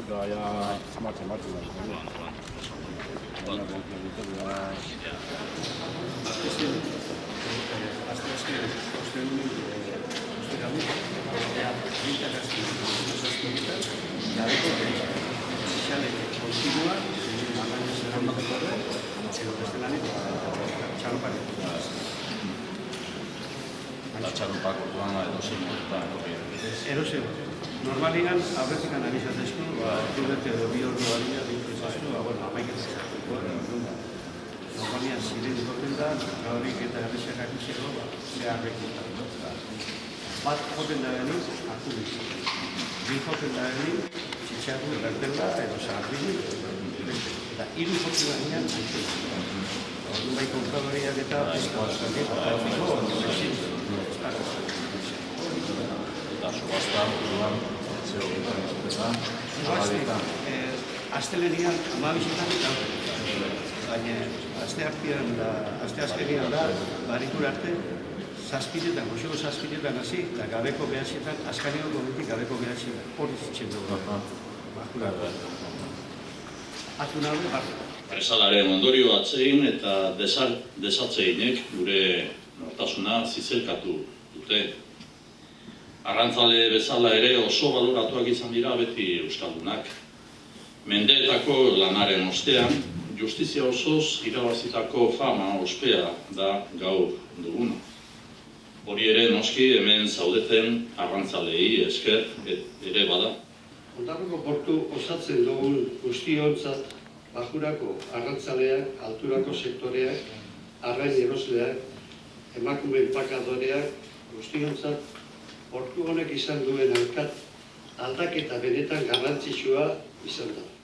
eta ja martxan da. Txalupak orduan edozein modutan Eroseo. Normalian, aurretik analizatezko, duret edo bi ordu baina dituzazko, amaiketzeko. Normalian ziren ikoten da, gaurik eta errexakak izeko, zeharrekin da. Bat joten da gani, hartu dizu. Bi joten da gani, txitxarru bertela edo zaharrini, eta hiru joten da gani, haitu. Orduan bai kontradoriak eta eta subasta, orduan, zeo egiten astelenian, amabizetan eta baina aste azkenian da, barikur arte, zazpiretan, goxoko zazpiretan hasi, eta gabeko behatzetan, azkaneko gobetik gabeko behatzetan, hori zitzen dugu. Atu nahi, Presalaren ondorio atzein eta desatzeinek gure nortasuna zizelkatu dute. Arrantzale bezala ere oso baloratuak izan dira beti euskaldunak. Mendeetako lanaren ostean, justizia osoz irabazitako fama ospea da gaur duguna. Hori ere noski hemen zaudeten arrantzalei esker ere bada. Ondarroko portu osatzen dugun guztiontzat bajurako arrantzaleak, alturako sektoreak, arrain erosleak, emakume enpakadoreak, guztiontzat portu honek izan duen aldaketa benetan garrantzitsua izan da.